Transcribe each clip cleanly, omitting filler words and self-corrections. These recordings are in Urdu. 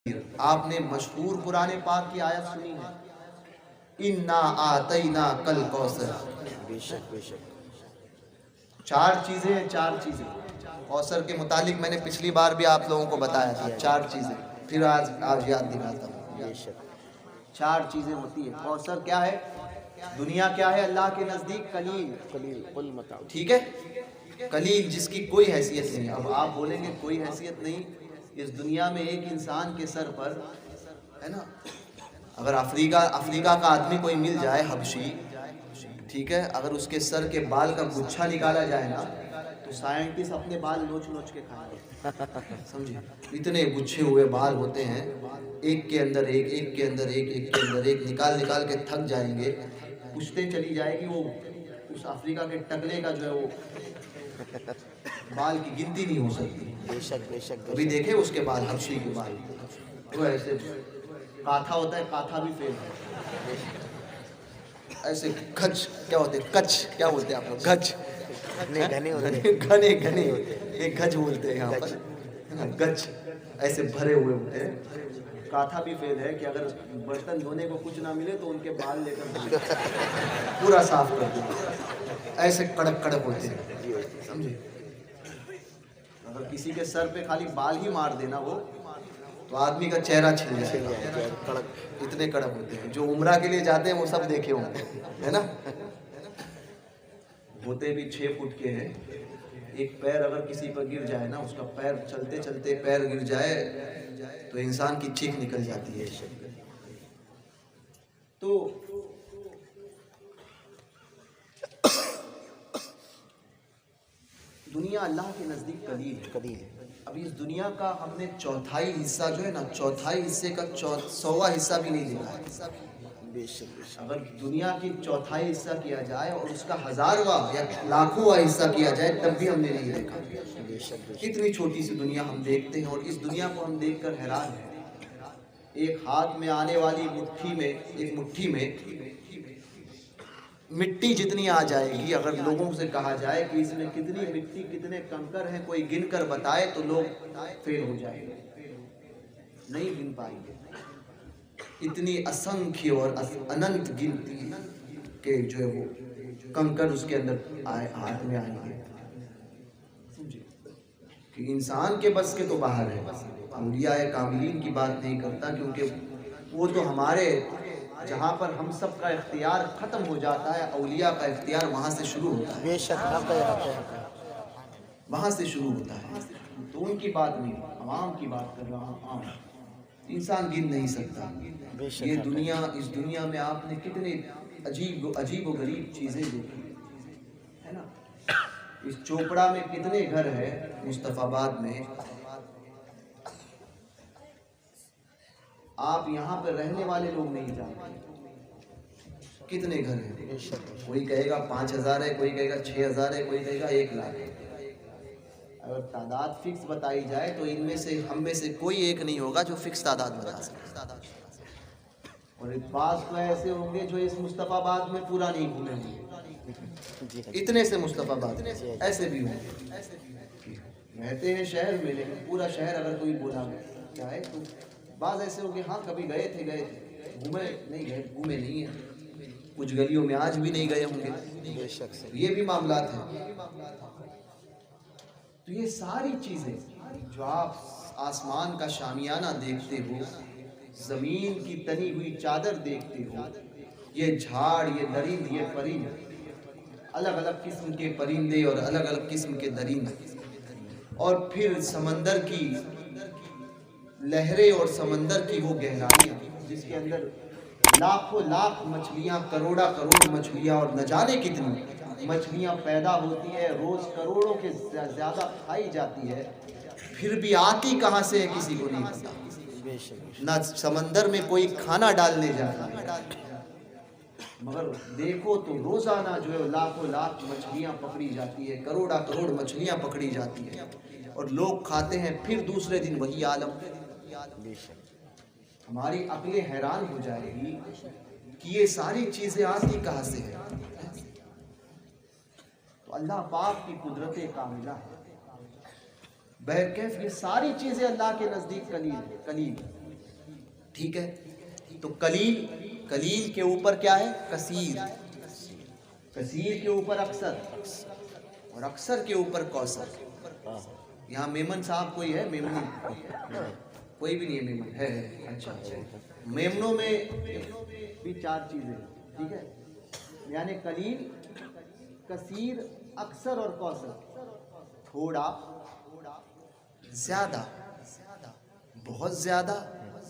آپ نے مشہور قرآن پاک کی آیت سنی ہے، اِنَّا آتَيْنَاكَ الْكَوْثَرَ۔ بے شک بے شک۔ چار چیزیں ہیں، چار چیزیں کوثر کے متعلق میں نے پچھلی بار بھی آپ لوگوں کو بتایا تھا، چار چیزیں، پھر آج یاد دلاتا ہوں۔ بے شک چار چیزیں ہوتی ہیں۔ کوثر کیا ہے؟ دنیا کیا ہے اللہ کے نزدیک؟ قلیل۔ قلیل قل متاع۔ ٹھیک ہے، قلیل جس کی کوئی حیثیت نہیں۔ اب آپ بولیں گے کوئی حیثیت نہیں، اس دنیا میں ایک انسان کے سر پر ہے نا، اگر افریقہ کا آدمی کوئی مل جائے حبشی، ٹھیک ہے، اگر اس کے سر کے بال کا گچھا نکالا جائے نا تو سائنٹسٹ اپنے بال نوچ نوچ کے کھائیں گے، سمجھے؟ اتنے گچھے ہوئے بال ہوتے ہیں، ایک کے اندر ایک، ایک کے اندر ایک، ایک کے اندر ایک، نکال کے تھک جائیں گے، پوچھتے چلی جائے گی وہ اس افریقہ کے ٹکلے کا جو ہے وہ بال کی گنتی نہیں ہو سکتی۔ بے شک بے شک۔ کبھی دیکھے اس کے بال، حبشی کے بال وہ ایسے کاتھا ہوتا ہے، کاتھا بھی فیل ہے، ایسے گھچ کیا ہوتے ہیں، کچھ کیا بولتے ہیں آپ لوگ، گھچ گھنے ہوتے ہیں۔ گھنے ایک گھچ بولتے ہیں یہاں پر، گچ ایسے بھرے ہوئے ہوتے ہیں۔ کاتھا بھی فیل ہے کہ اگر برتن دھونے کو کچھ نہ ملے تو ان کے بال لے کر پورا صاف کر دیں، ایسے کڑک کڑک ہوتے ہیں، سمجھے؟ اگر کسی کے سر پہ خالی بال ہی مار دینا وہ تو آدمی کا چہرہ چھل جائے گا، اتنے کڑک ہوتے ہیں۔ جو عمرہ کے لیے جاتے ہیں وہ سب دیکھے ہوں گے، ہے نا؟ ہوتے بھی 6 فٹ کے ہیں، ایک پیر اگر کسی پر گر جائے نا، اس کا پیر چلتے چلتے پیر گر جائے تو انسان کی چیخ نکل جاتی ہے۔ تو دنیا اللہ کے نزدیک قلیل ہے، قلیل ہے۔ اب اس دنیا کا ہم نے چوتھائی حصہ جو ہے نا، چوتھائی حصے کا 100واں حصہ بھی نہیں دیکھا ہے۔ بے شک بے شک۔ اگر دنیا کی چوتھائی حصہ کیا جائے اور اس کا 1000واں یا 1,00,000واں حصہ کیا جائے تب بھی ہم نے نہیں دیکھا۔ بے شک بے شک۔ کتنی چھوٹی سی دنیا ہم دیکھتے ہیں اور اس دنیا کو ہم دیکھ کر حیران ہیں۔ ایک ہاتھ میں آنے والی ایک مٹھی میں مٹی جتنی آ جائے گی، اگر لوگوں سے کہا جائے کہ اس میں کتنی مٹی کتنے کنکر ہیں کوئی گن کر بتائے تو لوگ فیل ہو جائیں گے، نہیں گن پائیں گے۔ اتنی اسنکھی اور اننت گنتی کے جو ہے وہ کنکر اس کے اندر ہاتھ میں آئیں گے، سمجھے؟ کہ انسان کے بس کے تو باہر ہے۔ اولیاء کاملین کی بات نہیں کرتا، کیونکہ وہ تو ہمارے جہاں پر ہم سب کا اختیار ختم ہو جاتا ہے، اولیاء کا اختیار وہاں سے شروع ہوتا ہے، بے شک حق ہے حق ہے۔ وہاں سے شروع ہوتا ہے۔ تو ان کی بات نہیں، عوام کی بات کر رہا ہوں، عام انسان گن نہیں سکتا۔ یہ دنیا، اس دنیا میں آپ نے کتنے عجیب و غریب چیزیں دیکھی ہے نا۔ اس چوپڑا میں کتنے گھر ہے، مصطفیٰ آباد میں آپ یہاں پہ رہنے والے لوگ نہیں جانتے کتنے گھر ہیں۔ کوئی کہے گا 5,000 ہے، کوئی کہے گا 6,000 ہے، کوئی کہے گا 1,00,000 ہے۔ اگر تعداد فکس بتائی جائے تو ان میں سے ہم میں سے کوئی ایک نہیں ہوگا جو فکس تعداد بتا سکتا، اور بعض تو ایسے ہوں گے جو اس مصطفیٰ آباد میں پورا نہیں گھومے ہوں گے، اتنے سے مصطفیٰ آباد ایسے بھی ہوں گے، رہتے ہیں شہر میں لیکن پورا شہر اگر کوئی بولا جائے تو بعض ایسے ہوں گے ہاں کبھی گئے تھے گھومے نہیں ہیں، کچھ گلیوں میں آج بھی نہیں گئے ہوں گے، بے شک سے۔ یہ بھی معاملات ہیں۔ تو یہ ساری چیزیں جو آپ آسمان کا شامیانہ دیکھتے ہو، زمین کی تنی ہوئی چادر دیکھتے ہو، یہ جھاڑ، یہ درند، یہ پرند، الگ الگ قسم کے پرندے اور الگ الگ قسم کے درند، اور پھر سمندر کی لہریں اور سمندر کی وہ گہرائیاں جس کے اندر لاکھوں لاکھ مچھلیاں، کروڑا کروڑ مچھلیاں اور نہ جانے کتنی مچھلیاں پیدا ہوتی ہے، روز کروڑوں کے زیادہ کھائی جاتی ہے، پھر بھی آتی کہاں سے ہے کسی کو نہیں پتا، نہ سمندر میں کوئی کھانا ڈالنے جاتا ہے، مگر دیکھو تو روزانہ جو ہے لاکھوں لاکھ مچھلیاں پکڑی جاتی ہے، کروڑا کروڑ مچھلیاں پکڑی جاتی ہیں اور لوگ کھاتے ہیں، پھر دوسرے دن وہی عالم۔ ہماری عقلیں حیران ہو جائے گی کہ یہ ساری چیزیں آتی کہاں سے ہیں۔ تو اللہ پاک کی قدرت کاملہ ہے، بہرکیف یہ ساری چیزیں اللہ کے نزدیک قلیل ہے، قلیل۔ ٹھیک ہے. تو قلیل، قلیل کے اوپر کیا ہے؟ کثیر، کثیر کے اوپر اکثر، اور اکثر کے اوپر کوثر. یہاں میمن صاحب کوئی ہے؟ میمنی کوئی بھی نہیں ہے؟ میمن ہے؟ اچھا اچھا. میمنوں میں بھی 4 چیزیں ہیں. ٹھیک ہے، یعنی قلیل، کثیر، اکثر اور کوثر. تھوڑا، زیادہ، بہت زیادہ،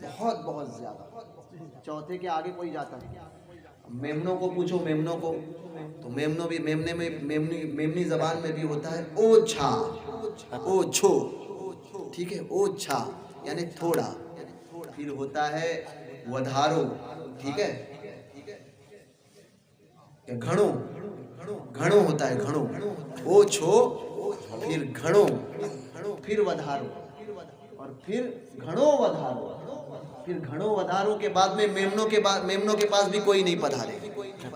بہت بہت زیادہ. چوتھے کے آگے کوئی جاتا نہیں. میمنوں کو پوچھو، میمنوں کو، تو میمنوں بھی، میمنے میں میمنی زبان میں بھی ہوتا ہے اوچھا، اوچھو. ٹھیک ہے، اوچھا یعنی تھوڑا. پھر ہوتا ہے ودھارو. ٹھیک ہے، گھڑوں، گھڑوں ہوتا ہے، گھڑوں. اوچھو، پھر گھڑوں، پھر ودھارو، اور پھر گھڑوں ودھارو. پھر گھڑوں ودھاروں کے بعد میں میمنوں کے بعد، میمنوں کے پاس بھی کوئی نہیں پدھارے.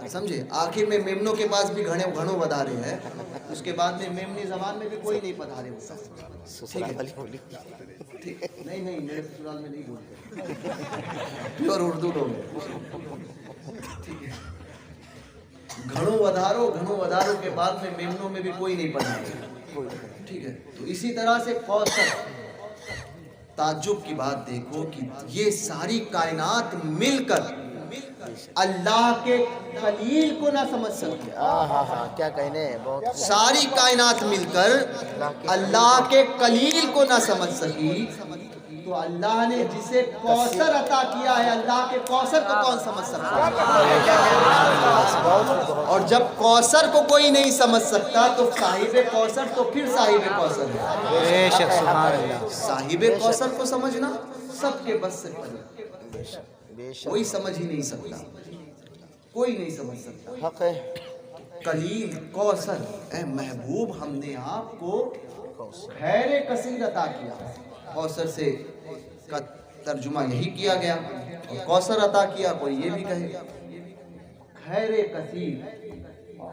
سمجھے؟ آخر میں میمنوں کے پاس بھی گھڑوں ودھارے ہیں. اس کے بعد میں میمنی زبان میں بھی کوئی نہیں پدھارے ہوتا. ٹھیک ہے، نہیں نہیں، میرے سسرال میں نہیں بولتے، پیور اردو لوگ ہیں. ٹھیک ہے، گھڑوں ودھارو، گھڑوں ودھارو کے بعد میں میمنوں میں بھی کوئی نہیں پدھارے. ٹھیک ہے. تو اسی طرح سے کوثر. تعجب کی بات دیکھو کہ یہ ساری کائنات مل کر اللہ کے خلیل کو نہ سمجھ سکتے. کیا کہنے ہیں، بہت ساری کائنات مل کر اللہ کے خلیل کو نہ سمجھ سکی، تو اللہ نے جسے کوثر عطا کیا ہے، اللہ کے کوثر کو کون سمجھ سکتا ہے؟ اور جب کوثر کو کوئی نہیں سمجھ سکتا تو صاحب کوثر تو پھر صاحب کوثر ہے. بے شک، سبحان اللہ. صاحب کوثر کو سمجھنا سب کے بس سے پڑے. بے شک، کوئی سمجھ ہی نہیں سکتا، کوئی نہیں سمجھ سکتا. حق ہے. قلیل، کوثر. اے محبوب، ہم نے آپ کو خیر کثیر عطا کیا. کوثر سے کا ترجمہ یہی کیا گیا، اور کوثر عطا کیا کوئی یہ بھی کہے. خیر کثیر،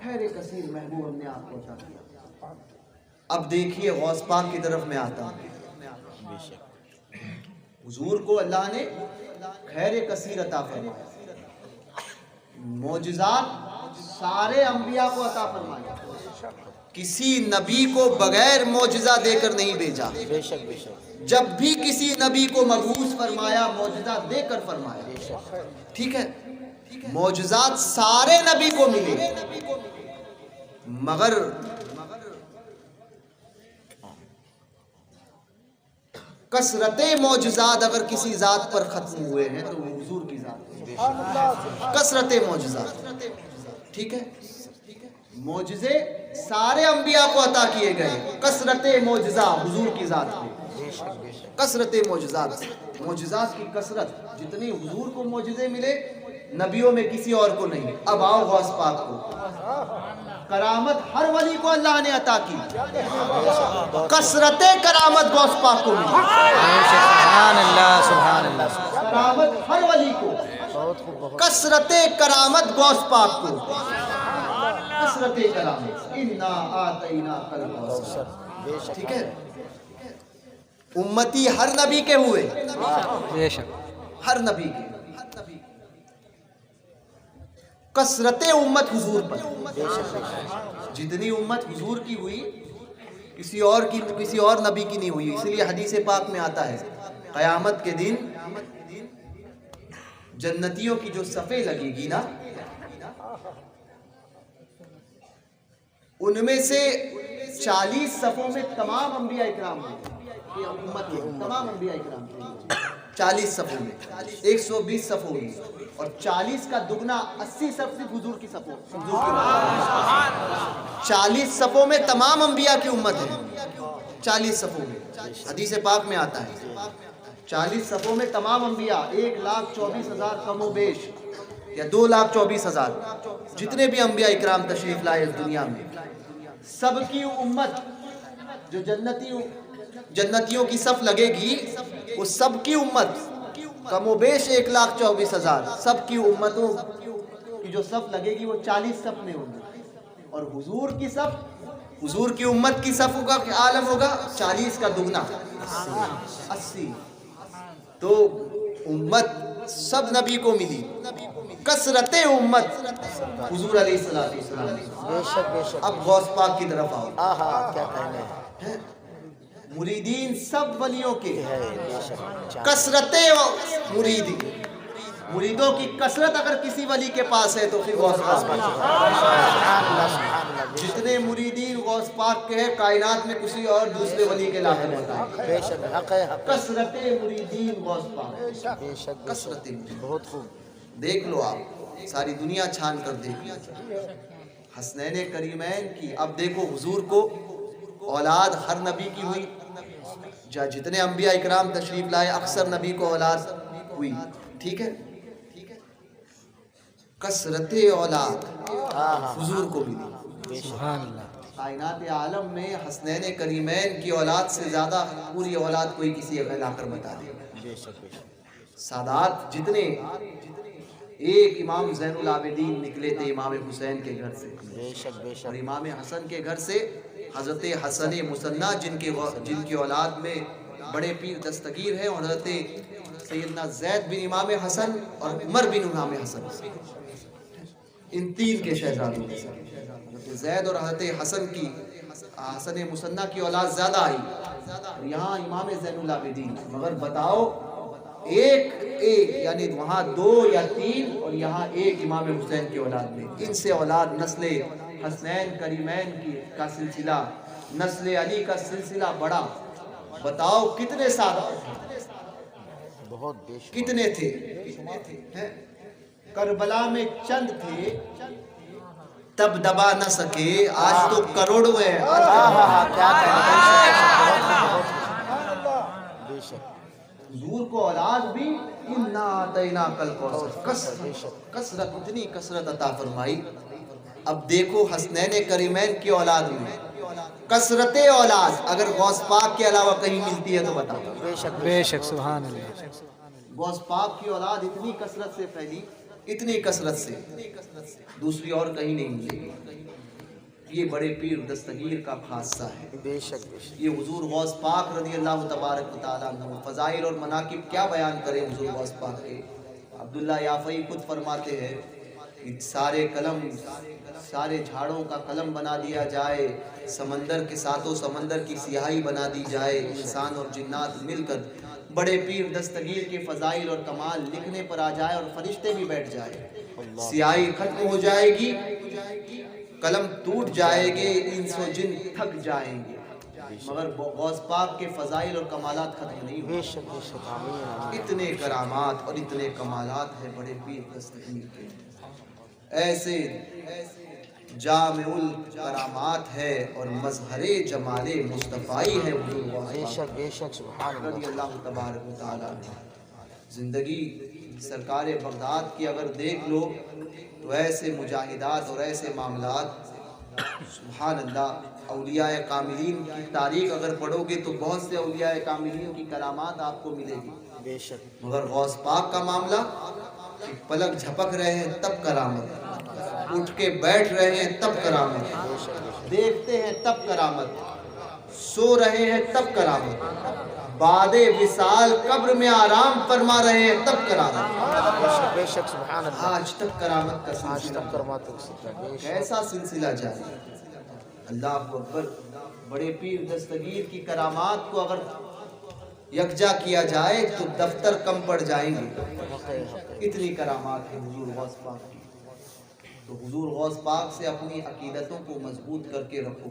خیر کثیر محبوب ہم نے آپ کو عطا کیا. اب دیکھیے غوث پاک کی طرف میں آتا ہوں. حضور کو اللہ نے خیر کثیر عطا فرمایا. معجزات سارے انبیاء کو عطا فرمایا. کسی نبی کو بغیر معجزہ دے کر نہیں بھیجا. بے شک، بے شک. جب بھی کسی نبی کو مبعوث فرمایا، معجزہ دے کر فرمایا. ٹھیک ہے، معجزات سارے نبی کو ملے، مگر کثرت معجزات اگر کسی ذات پر ختم ہوئے ہیں تو وہ حضور کی ذات. کثرت معجزات. ٹھیک ہے، معجزے سارے انبیاء کو عطا کیے گئے، کثرت معجزہ حضور کی ذات میں. کثرت معجزات، معجزات کی کثرت. جتنی حضور کو معجزے ملے نبیوں میں کسی اور کو نہیں. اب آؤ غوث پاک کو. کرامت ہر ولی کو اللہ نے عطا کی، کثرت کرامت غوث پاک کو ملی. سبحان اللہ، سبحان اللہ. کرامت ہر ولی کو، بہت خوب، بہت. کثرت کرامت غوث پاک کو. کثرت کرامت. انا آتیناک الکوثر. بے شک. ٹھیک ہے، امتی ہر نبی کے ہوئے، بے شک. ہر نبی کے. کثرت امت حضور پر. جتنی امت حضور کی ہوئی کسی اور نبی کی نہیں ہوئی. اس لیے حدیث پاک میں آتا ہے قیامت کے دن جنتیوں کی جو صفیں لگے گی نا، ان میں سے 40 صفوں میں تمام انبیاء اکرام ہوئے. امت میں تمام انبیاء اکرام ہوئے 40 صفوں میں. 120 صف ہوگی، اور 40 کا دگنا 80 صف صرف حضور کی صفوں. 40 صفوں میں تمام انبیاء کی امت ہے. 40 صفوں میں حدیث پاک میں آتا ہے 40 صفوں میں تمام انبیاء. 1,24,000 کم و بیش، یا 2,24,000 جتنے بھی انبیاء اکرام تشریف لائے اس دنیا میں، سب کی امت جو جنتیوں کی صف لگے گی، وہ سب کی امت کم و بیش 1,24,000 سب کی امتوں کی جو صف لگے گی وہ 40 صف میں ہوگی. اور حضور کی صف، حضور کی امت کی صف کا عالم ہوگا 40 کا دگنا 80. تو امت سب نبی کو ملی، کثرت امت حضور علیہ الصلوۃ والسلام۔ بے شک بے شک۔ اب غوث پاک کی طرف آؤ، آہا کیا کہنے ہیں؟ مریدین سب ولیوں کے، ہے، بے شک۔ کثرت مریدوں کی کثرت اگر کسی ولی کے پاس ہے تو پھر غوث پاک۔ سبحان اللہ سبحان اللہ، جتنے مریدین غوث پاک کے ہیں کائنات میں کسی اور دوسرے ولی کے لاحق ہوتا ہے۔ بے شک، حق ہے حق ہے۔ کثرت مریدین غوث پاک، بے شک بے شک۔ کثرت مریدین۔ بہت خوب۔ دیکھ لو آپ، ساری دنیا چھان کر دیکھی حسنین کریمین کی۔ اب دیکھو حضور کو اولاد ہر نبی کی ہوئی، جتنے انبیاء اکرام تشریف لائے اکثر نبی کو اولاد ہوئی، ٹھیک ہے؟ کثرت اولاد حضور کو ملی۔ سبحان اللہ۔ کائنات عالم میں حسنین کریمین کی اولاد سے زیادہ پوری اولاد کوئی کسی اگر لا کر بتا دے۔ بے شک بے شک۔ سادات جتنے، ایک امام زین العابدین نکلے تھے امام حسین کے گھر سے، بے شک بے اور شک۔ امام حسن کے گھر سے حضرت حسن مصنع جن کی اولاد میں بڑے پیر دستگیر ہیں، اور حضرت سیدنا زید بن امام حسن اور عمر بن امام حسن، ان تین کے شہزادوں میں سے حضرت زید اور حضرت حسن مصنع کی اولاد زیادہ آئی، اور یہاں امام زین العابدین۔ مگر بتاؤ ایک یعنی وہاں 2 یا 3 اور یہاں ایک امام حسین کی اولاد میں، ان سے اولاد نسل حسنین کریمین کا سلسلہ، نسل علی کا سلسلہ بڑا۔ بتاؤ کتنے سادات تھے، بہت بے شک۔ کتنے تھے؟ ہیں؟ کربلا میں چند تھے، تب دبا نہ سکے، آج تو کروڑوں ہیں۔ آہا کیا کہنے، بے شک۔ حضور کو اولاد بھی انا اعطینا کل کوثر، کثرت، اتنی کثرت عطا فرمائی۔ اب دیکھو حسنین کریمین کی اولاد میں کثرت اولاد اگر غوث پاک کے علاوہ کہیں ملتی ہے تو بتاؤ۔ بے شک بے شک سبحان اللہ۔ غوث پاک کی اولاد اتنی کثرت سے پھیلی، اتنی کثرت سے دوسری اور کہیں نہیں ملے گی۔ یہ بڑے پیر دستگیر کا خاصہ ہے۔ بے شک بے شک۔ یہ حضور غوث پاک رضی اللہ تبارک و تعالیٰ عنہ، فضائل اور مناقب کیا بیان کریں حضور غوث پاک کے۔ عبداللہ یافعی خود فرماتے ہیں کہ سارے جھاڑوں کا قلم بنا دیا جائے، سمندر کے ساتھوں سمندر کی سیاہی بنا دی جائے، انسان اور جنات مل کر بڑے پیر دستگیر کے فضائل اور کمال لکھنے پر آ جائے اور فرشتے بھی بیٹھ جائے، سیاہی ختم ہو جائے گی، قلم ٹوٹ جائے گے، انس و جن تھک جائیں گے، مگر غوث پاک کے فضائل اور کمالات ختم نہیں بے ہوئے۔ شک بے شک۔ آمین آمین۔ اتنے کرامات اور اتنے کمالات ہیں بڑے پیر دستگیر کے، ایسے جامع الکرامات ہے اور مظہر جمال مصطفی ہے حضور غوث بے پاک شک بے شک۔ سبحان رضی اللہ۔ اللہ تبارک و تعالیٰ عنہ۔ زندگی سرکار بغداد کی اگر دیکھ لو تو ایسے مجاہدات اور ایسے معاملات، سبحان اللہ۔ اولیاء کاملین کی تاریخ اگر پڑھو گے تو بہت سے اولیاء کاملین کی کرامات آپ کو ملے گی، بے شک۔ مگر غوث پاک کا معاملہ کہ پلک جھپک رہے ہیں تب کرامت، اٹھ کے بیٹھ رہے ہیں تب کرامت، دیکھتے ہیں تب کرامت، سو رہے ہیں تب کرامت، بعد وصال قبر میں آرام فرما رہے ہیں تب کرامت۔ بے شک بے شک۔ سبحان اللہ۔ آج تک کرامت کا آج سلسلہ، تک کرماتے ہیں۔ بے شک۔ کیسا سلسلہ جاری۔ اللہ اکبر۔ بڑے پیر دستگیر کی کرامات کو اگر یکجا کیا جائے تو دفتر کم پڑ جائیں گے، حق ہے حق ہے۔ اتنی کرامات ہیں حضور غوث پاک کی۔ تو حضور غوث پاک سے اپنی عقیدتوں کو مضبوط کر کے رکھو۔